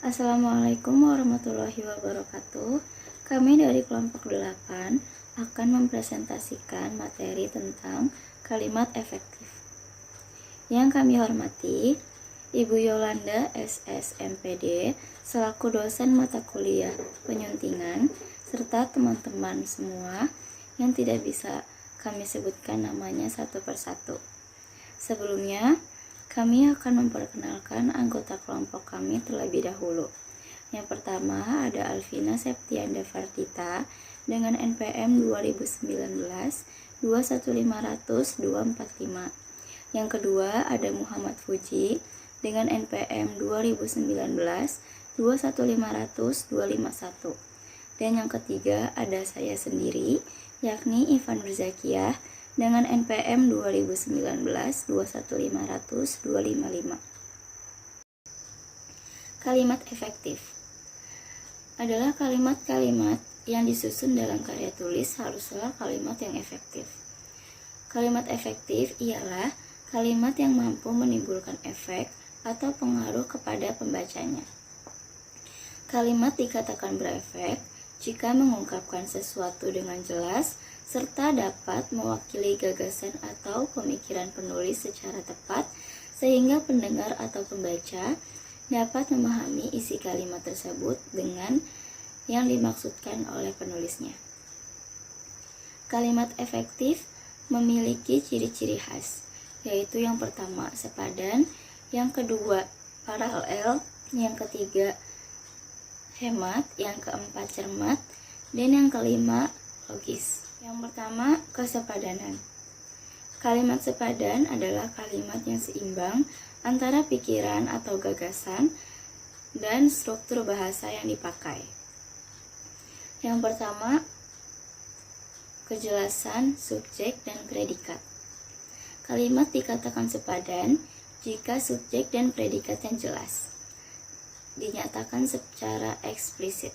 Assalamualaikum warahmatullahi wabarakatuh. Kami dari kelompok 8 akan mempresentasikan materi tentang kalimat efektif. Yang kami hormati Ibu Yolanda SS MPD selaku dosen mata kuliah penyuntingan serta teman-teman semua yang tidak bisa kami sebutkan namanya satu persatu. Sebelumnya, kami akan memperkenalkan anggota kelompok kami terlebih dahulu. Yang pertama ada Alvina Septianda Fardita dengan NPM 2019 21500245. Yang kedua ada Muhammad Fuji dengan NPM 2019 21500251. Dan yang ketiga ada saya sendiri, yakni Ivan Berzakiah dengan NPM 2019 21500255. Kalimat efektif adalah kalimat-kalimat yang disusun dalam karya tulis haruslah kalimat yang efektif. Kalimat efektif ialah kalimat yang mampu menimbulkan efek atau pengaruh kepada pembacanya. Kalimat dikatakan berefek jika mengungkapkan sesuatu dengan jelas serta dapat mewakili gagasan atau pemikiran penulis secara tepat sehingga pendengar atau pembaca dapat memahami isi kalimat tersebut dengan yang dimaksudkan oleh penulisnya. Kalimat efektif memiliki ciri-ciri khas, yaitu yang pertama sepadan, yang kedua paralel, yang ketiga hemat, yang keempat cermat, dan yang kelima logis. Yang pertama, kesepadanan. Kalimat sepadan adalah kalimat yang seimbang antara pikiran atau gagasan dan struktur bahasa yang dipakai. Yang pertama, kejelasan subjek dan predikat. Kalimat dikatakan sepadan jika subjek dan predikat yang jelas dinyatakan secara eksplisit.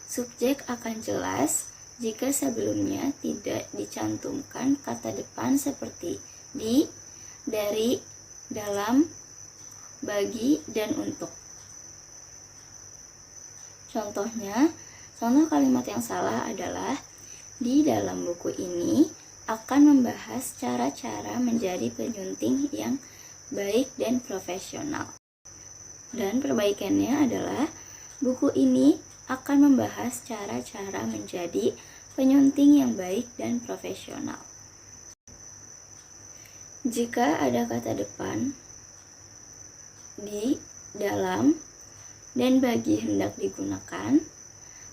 Subjek akan jelas jika sebelumnya tidak dicantumkan kata depan seperti di, dari, dalam, bagi, dan untuk. Contoh kalimat yang salah adalah di dalam buku ini akan membahas cara-cara menjadi penyunting yang baik dan profesional. Dan perbaikannya adalah buku ini akan membahas cara-cara menjadi penyunting yang baik dan profesional. Jika ada kata depan, di, dalam, dan bagi hendak digunakan,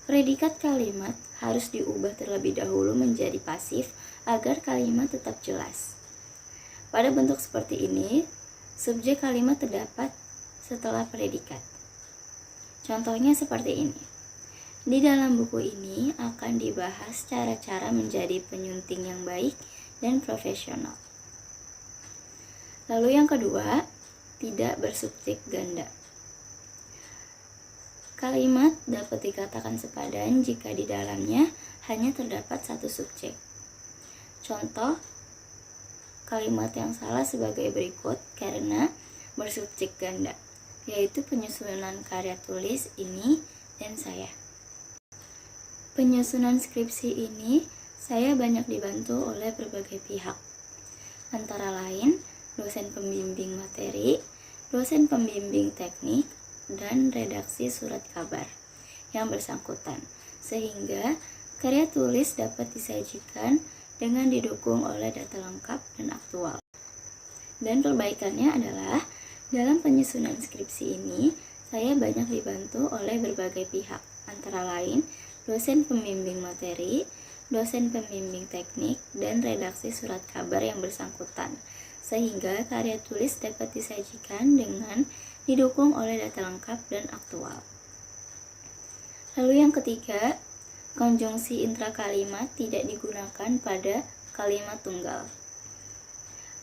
predikat kalimat harus diubah terlebih dahulu menjadi pasif agar kalimat tetap jelas. Pada bentuk seperti ini, subjek kalimat terdapat setelah predikat. Contohnya seperti ini. Di dalam buku ini akan dibahas cara-cara menjadi penyunting yang baik dan profesional. Lalu yang kedua, tidak bersubjek ganda. Kalimat dapat dikatakan sepadan jika di dalamnya hanya terdapat satu subjek. Contoh kalimat yang salah sebagai berikut karena bersubjek ganda, yaitu penyusunan karya tulis ini dan saya. Penyusunan skripsi ini saya banyak dibantu oleh berbagai pihak, antara lain dosen pembimbing materi, dosen pembimbing teknik, dan redaksi surat kabar yang bersangkutan, sehingga karya tulis dapat disajikan dengan didukung oleh data lengkap dan aktual. Dan perbaikannya adalah dalam penyusunan skripsi ini saya banyak dibantu oleh berbagai pihak, antara lain dosen pembimbing materi, dosen pembimbing teknik, dan redaksi surat kabar yang bersangkutan, sehingga karya tulis dapat disajikan dengan didukung oleh data lengkap dan aktual. Lalu yang ketiga, konjungsi intrakalimat tidak digunakan pada kalimat tunggal.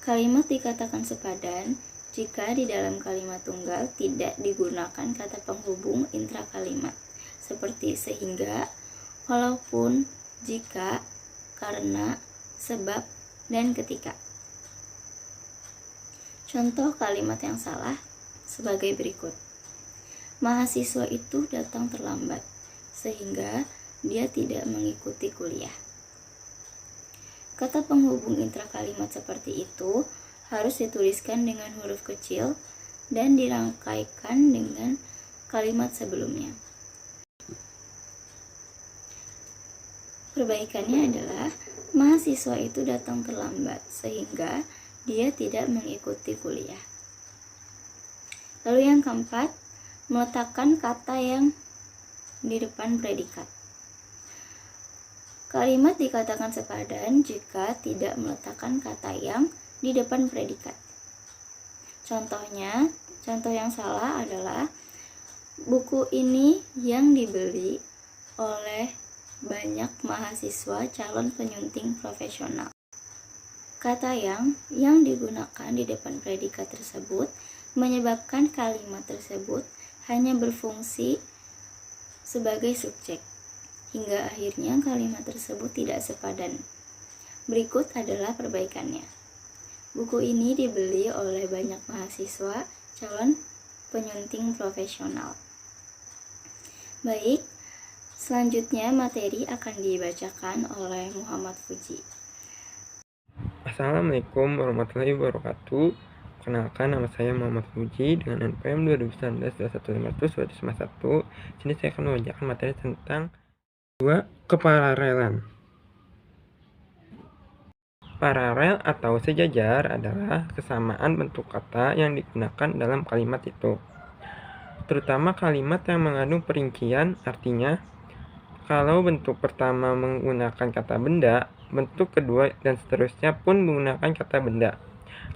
Kalimat dikatakan sepadan jika di dalam kalimat tunggal tidak digunakan kata penghubung intrakalimat, seperti sehingga, walaupun, jika, karena, sebab, dan ketika. Contoh kalimat yang salah sebagai berikut. mahasiswa itu datang terlambat, sehingga dia tidak mengikuti kuliah. Kata penghubung intrakalimat seperti itu harus dituliskan dengan huruf kecil dan dirangkaikan dengan kalimat sebelumnya. Perbaikannya adalah mahasiswa itu datang terlambat sehingga dia tidak mengikuti kuliah. Lalu yang keempat, meletakkan kata yang di depan predikat. Kalimat dikatakan sepadan jika tidak meletakkan kata yang di depan predikat. Contoh yang salah adalah buku ini yang dibeli oleh banyak mahasiswa calon penyunting profesional. Kata yang digunakan di depan predikat tersebut menyebabkan kalimat tersebut hanya berfungsi sebagai subjek, hingga akhirnya kalimat tersebut tidak sepadan. Berikut adalah perbaikannya. Buku ini dibeli oleh banyak mahasiswa calon penyunting profesional. Baik, selanjutnya materi akan dibacakan oleh Muhammad Fuji. Assalamualaikum warahmatullahi wabarakatuh. Perkenalkan, nama saya Muhammad Fuji dengan NPM 2019-21521. Sini saya akan membacakan materi tentang 2. Kepararelan. Paralel atau sejajar adalah kesamaan bentuk kata yang digunakan dalam kalimat itu, terutama kalimat yang mengandung perincian. Artinya, kalau bentuk pertama menggunakan kata benda, bentuk kedua dan seterusnya pun menggunakan kata benda.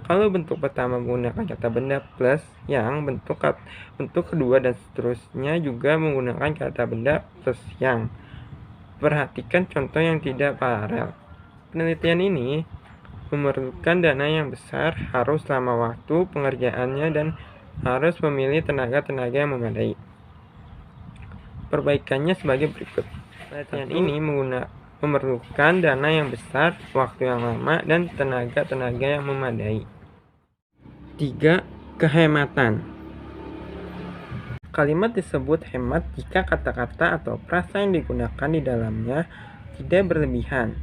Kalau bentuk pertama menggunakan kata benda plus yang, bentuk kedua dan seterusnya juga menggunakan kata benda plus yang. Perhatikan contoh yang tidak paralel. Penelitian ini memerlukan dana yang besar, harus lama waktu pengerjaannya, dan harus memilih tenaga-tenaga yang memadai. Perbaikannya sebagai berikut. Penelitian ini memerlukan dana yang besar, waktu yang lama, dan tenaga-tenaga yang memadai. 3. Kehematan. Kalimat disebut hemat jika kata-kata atau frasa yang digunakan di dalamnya tidak berlebihan.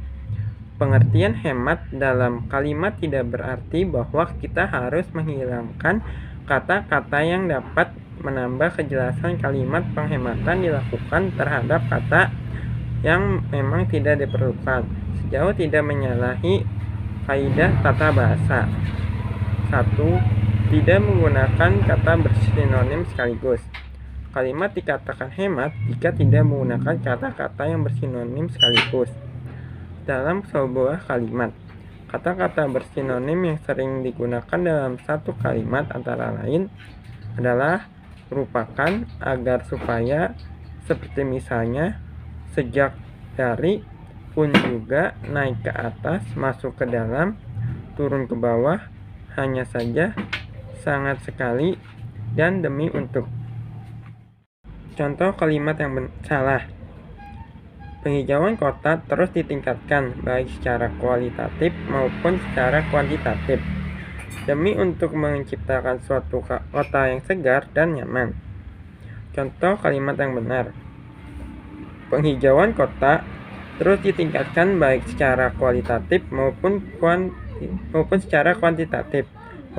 Pengertian hemat dalam kalimat tidak berarti bahwa kita harus menghilangkan kata-kata yang dapat menambah kejelasan. Kalimat penghematan dilakukan terhadap kata yang memang tidak diperlukan, sejauh tidak menyalahi kaidah tata bahasa. 1. Tidak menggunakan kata bersinonim sekaligus. Kalimat dikatakan hemat jika tidak menggunakan kata-kata yang bersinonim sekaligus. Dalam sebuah kalimat, kata-kata bersinonim yang sering digunakan dalam satu kalimat antara lain adalah merupakan, agar, supaya, seperti misalnya sejak, dari, pun, juga, naik ke atas, masuk ke dalam, turun ke bawah, hanya saja, sangat sekali, dan demi untuk. Contoh kalimat yang salah. Penghijauan kota terus ditingkatkan, baik secara kualitatif maupun secara kuantitatif, demi untuk menciptakan suatu kota yang segar dan nyaman. Contoh kalimat yang benar. Penghijauan kota terus ditingkatkan baik secara kualitatif maupun secara kuantitatif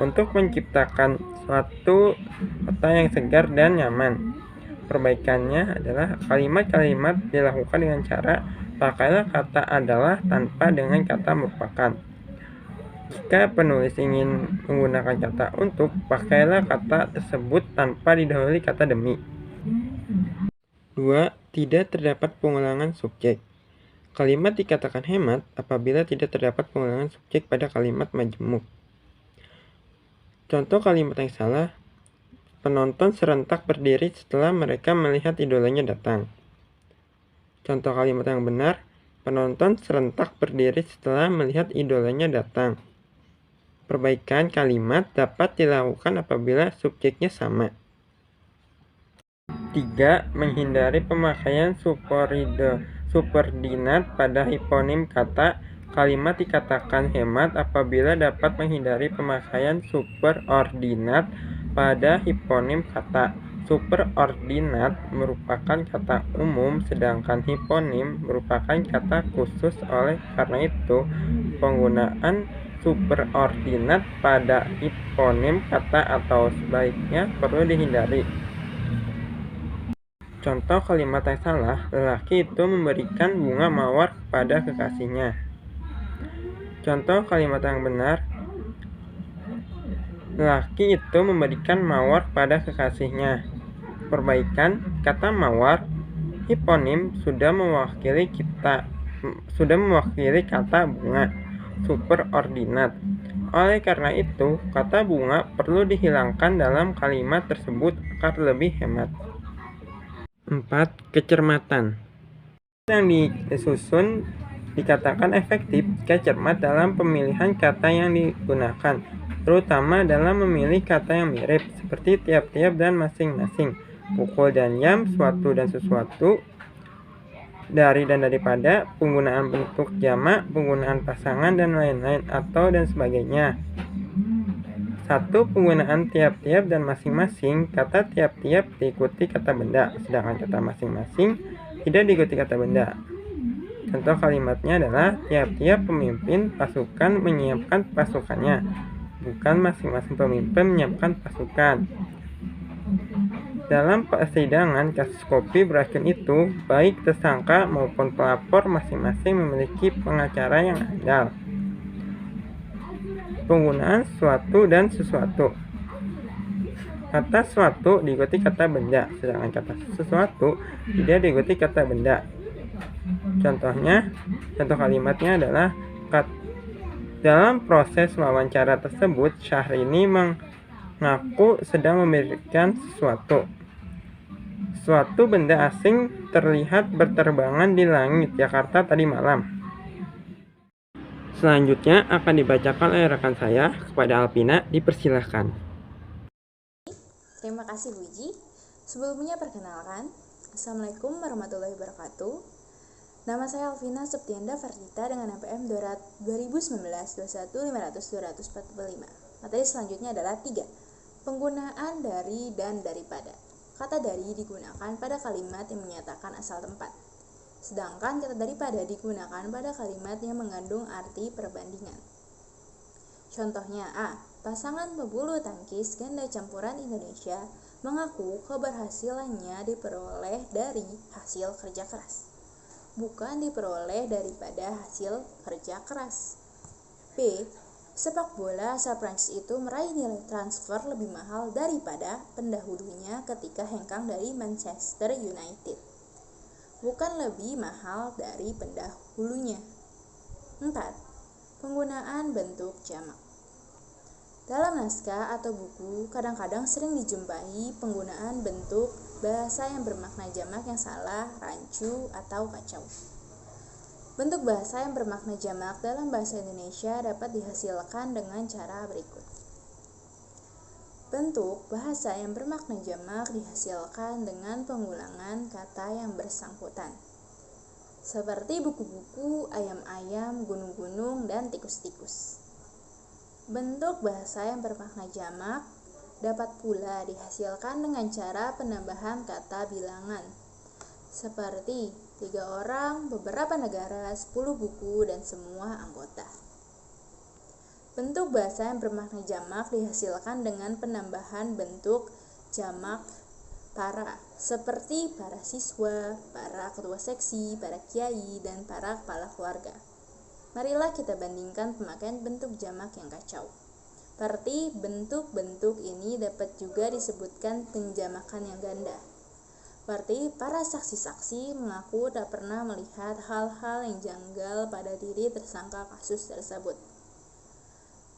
untuk menciptakan suatu kota yang segar dan nyaman. Perbaikannya adalah kalimat-kalimat dilakukan dengan cara pakailah kata adalah tanpa dengan kata merupakan. Jika penulis ingin menggunakan kata untuk, pakailah kata tersebut tanpa didahului kata demi. 2. Tidak terdapat pengulangan subjek. Kalimat dikatakan hemat apabila tidak terdapat pengulangan subjek pada kalimat majemuk. Contoh kalimat yang salah. Penonton serentak berdiri setelah mereka melihat idolanya datang. Contoh kalimat yang benar. Penonton serentak berdiri setelah melihat idolanya datang. Perbaikan kalimat dapat dilakukan apabila subjeknya sama. 3. Menghindari pemakaian subordinat pada hiponim kata. Kalimat dikatakan hemat apabila dapat menghindari pemakaian superordinat pada hiponim kata. Superordinat merupakan kata umum, sedangkan hiponim merupakan kata khusus. Oleh karena itu, penggunaan superordinat pada hiponim kata atau sebaliknya perlu dihindari. Contoh kalimat yang salah, lelaki itu memberikan bunga mawar kepada kekasihnya. Contoh kalimat yang benar, lelaki itu memberikan mawar pada kekasihnya. Perbaikan, kata mawar hiponim sudah mewakili kata bunga superordinat. Oleh karena itu, kata bunga perlu dihilangkan dalam kalimat tersebut agar lebih hemat. 4. Kecermatan. Yang disusun dikatakan efektif jika cermat dalam pemilihan kata yang digunakan, terutama dalam memilih kata yang mirip, seperti tiap-tiap dan masing-masing, pukul dan jam, suatu dan sesuatu, dari dan daripada, penggunaan bentuk jamak, penggunaan pasangan, dan lain-lain, atau dan sebagainya. 1. Penggunaan tiap-tiap dan masing-masing. Kata tiap-tiap diikuti kata benda, sedangkan kata masing-masing tidak diikuti kata benda. Contoh kalimatnya adalah tiap-tiap pemimpin pasukan menyiapkan pasukannya, bukan masing-masing pemimpin menyiapkan pasukan. Dalam persidangan kasus kopi beracun itu, baik tersangka maupun pelapor masing-masing memiliki pengacara yang andal. Penggunaan suatu dan sesuatu. Kata suatu diikuti kata benda, sedangkan kata sesuatu tidak diikuti kata benda. Contoh kalimatnya adalah, dalam proses wawancara tersebut, Syahrini mengaku sedang memberikan sesuatu. Suatu benda asing terlihat berterbangan di langit Jakarta tadi malam. Selanjutnya akan dibacakan oleh rekan saya. Kepada Alpina, dipersilahkan. Terima kasih Bu Iji. Sebelumnya perkenalkan, Assalamualaikum warahmatullahi wabarakatuh. Nama saya Alvina Septianda Fardita dengan NPM 2019-21-500-245. Materi selanjutnya adalah 3. Penggunaan dari dan daripada. Kata dari digunakan pada kalimat yang menyatakan asal tempat. Sedangkan kata daripada digunakan pada kalimat yang mengandung arti perbandingan. Contohnya A. Pasangan pebulu tangkis ganda campuran Indonesia mengaku keberhasilannya diperoleh dari hasil kerja keras, bukan diperoleh daripada hasil kerja keras. B. Sepak bola asal Prancis itu meraih nilai transfer lebih mahal daripada pendahulunya ketika hengkang dari Manchester United, bukan lebih mahal dari pendahulunya. 4. Penggunaan bentuk jamak. Dalam naskah atau buku, kadang-kadang sering dijumpai penggunaan bentuk bahasa yang bermakna jamak yang salah, rancu, atau kacau. Bentuk bahasa yang bermakna jamak dalam bahasa Indonesia dapat dihasilkan dengan cara berikut. Bentuk bahasa yang bermakna jamak dihasilkan dengan pengulangan kata yang bersangkutan, seperti buku-buku, ayam-ayam, gunung-gunung, dan tikus-tikus. Bentuk bahasa yang bermakna jamak dapat pula dihasilkan dengan cara penambahan kata bilangan, seperti 3 orang, beberapa negara, 10 buku, dan semua anggota. Bentuk bahasa yang bermakna jamak dihasilkan dengan penambahan bentuk jamak para, seperti para siswa, para ketua seksi, para kiai, dan para kepala keluarga. Marilah kita bandingkan pemakaian bentuk jamak yang kacau. Seperti bentuk-bentuk ini dapat juga disebutkan penjamakan yang ganda. Seperti para saksi-saksi mengaku tak pernah melihat hal-hal yang janggal pada diri tersangka kasus tersebut.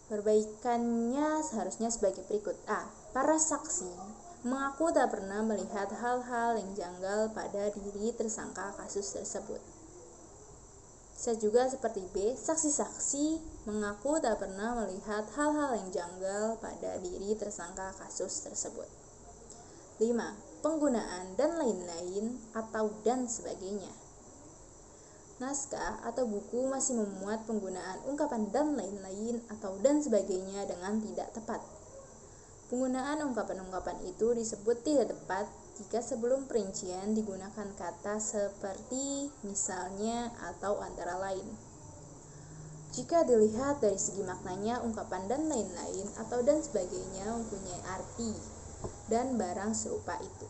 Perbaikannya seharusnya sebagai berikut. A. Para saksi mengaku tak pernah melihat hal-hal yang janggal pada diri tersangka kasus tersebut. Bisa juga seperti B. Saksi-saksi mengaku tak pernah melihat hal-hal yang janggal pada diri tersangka kasus tersebut. 5. Penggunaan dan lain-lain atau dan sebagainya. Naskah atau buku masih memuat penggunaan ungkapan dan lain-lain atau dan sebagainya dengan tidak tepat. Penggunaan ungkapan-ungkapan itu disebut tidak tepat jika sebelum perincian digunakan kata seperti, misalnya, atau antara lain. Jika dilihat dari segi maknanya, ungkapan dan lain-lain atau dan sebagainya mempunyai arti dan barang serupa itu.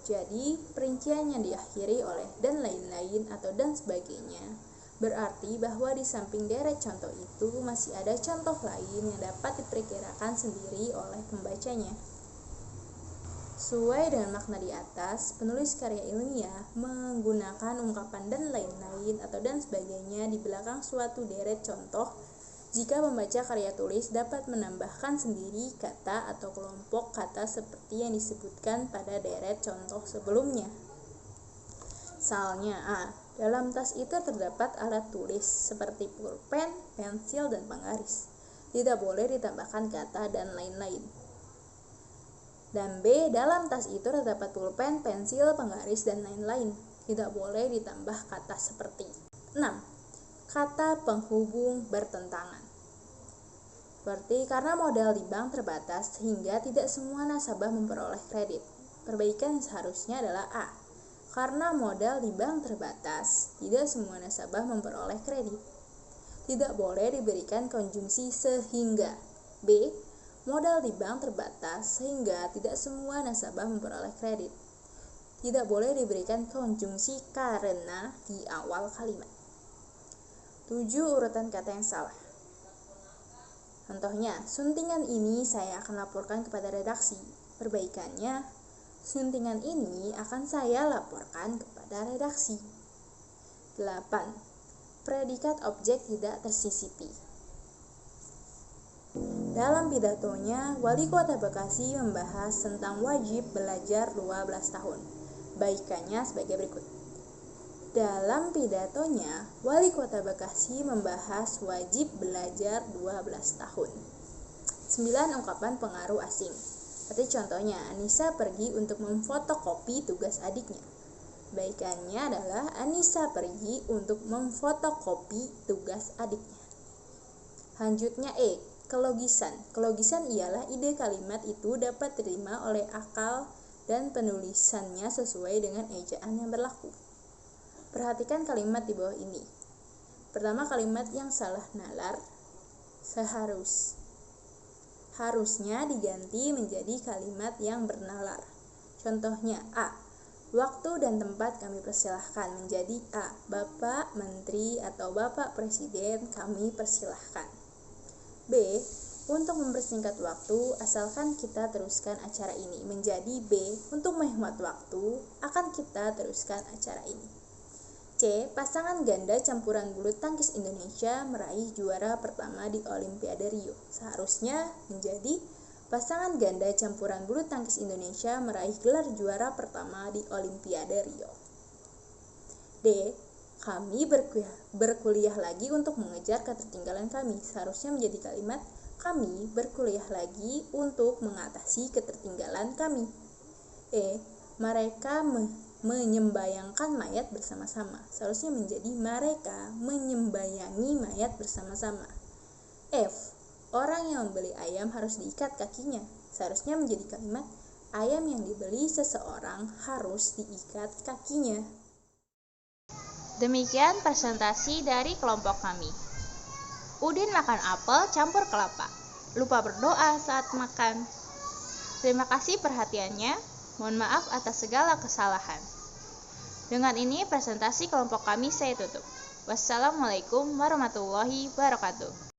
Jadi, perincian yang diakhiri oleh dan lain-lain atau dan sebagainya berarti bahwa di samping deret contoh itu masih ada contoh lain yang dapat diperkirakan sendiri oleh pembacanya. Sesuai dengan makna di atas, penulis karya ilmiah menggunakan ungkapan dan lain-lain atau dan sebagainya di belakang suatu deret contoh jika pembaca karya tulis dapat menambahkan sendiri kata atau kelompok kata seperti yang disebutkan pada deret contoh sebelumnya. Misalnya, dalam tas itu terdapat alat tulis seperti pulpen, pensil, dan penggaris. Tidak boleh ditambahkan kata dan lain-lain. Dan B, dalam tas itu terdapat pulpen, pensil, penggaris, dan lain-lain. Tidak boleh ditambah kata seperti. 6. Kata penghubung bertentangan. Berarti karena modal di bank terbatas sehingga tidak semua nasabah memperoleh kredit. Perbaikan yang seharusnya adalah A. Karena modal di bank terbatas, tidak semua nasabah memperoleh kredit. Tidak boleh diberikan konjungsi sehingga. B. Modal di bank terbatas sehingga tidak semua nasabah memperoleh kredit. Tidak boleh diberikan konjungsi karena di awal kalimat. 7. Urutan kata yang salah. Contohnya, suntingan ini saya akan laporkan kepada redaksi. Perbaikannya, suntingan ini akan saya laporkan kepada redaksi. 8. Predikat objek tidak tersisipi. Dalam pidatonya, Wali Kota Bekasi membahas tentang wajib belajar 12 tahun. Baikannya sebagai berikut. Dalam pidatonya, Wali Kota Bekasi membahas wajib belajar 12 tahun. 9. Ungkapan pengaruh asing. Seperti contohnya, Anissa pergi untuk memfotokopi tugas adiknya. Baikannya adalah Anissa pergi untuk memfotokopi tugas adiknya. Selanjutnya E. Kelogisan. Kelogisan ialah ide kalimat itu dapat diterima oleh akal dan penulisannya sesuai dengan ejaan yang berlaku. Perhatikan kalimat di bawah ini. Pertama, kalimat yang salah nalar harusnya diganti menjadi kalimat yang bernalar. Contohnya A. Waktu dan tempat kami persilahkan menjadi A. Bapak Menteri atau Bapak Presiden kami persilahkan. B. Untuk mempersingkat waktu, asalkan kita teruskan acara ini menjadi B. Untuk menghemat waktu, akan kita teruskan acara ini. C. Pasangan ganda campuran bulu tangkis Indonesia meraih juara pertama di Olimpiade Rio. Seharusnya menjadi pasangan ganda campuran bulu tangkis Indonesia meraih gelar juara pertama di Olimpiade Rio. D. Kami berkuliah lagi untuk mengejar ketertinggalan kami. Seharusnya menjadi kalimat kami berkuliah lagi untuk mengatasi ketertinggalan kami. E. Mereka menyembayangkan mayat bersama-sama. Seharusnya menjadi mereka menyembayangi mayat bersama-sama. F. Orang yang membeli ayam harus diikat kakinya. Seharusnya menjadi kalimat ayam yang dibeli seseorang harus diikat kakinya. Demikian presentasi dari kelompok kami. Udin makan apel campur kelapa. Lupa berdoa saat makan. Terima kasih perhatiannya. Mohon maaf atas segala kesalahan. Dengan ini presentasi kelompok kami saya tutup. Wassalamualaikum warahmatullahi wabarakatuh.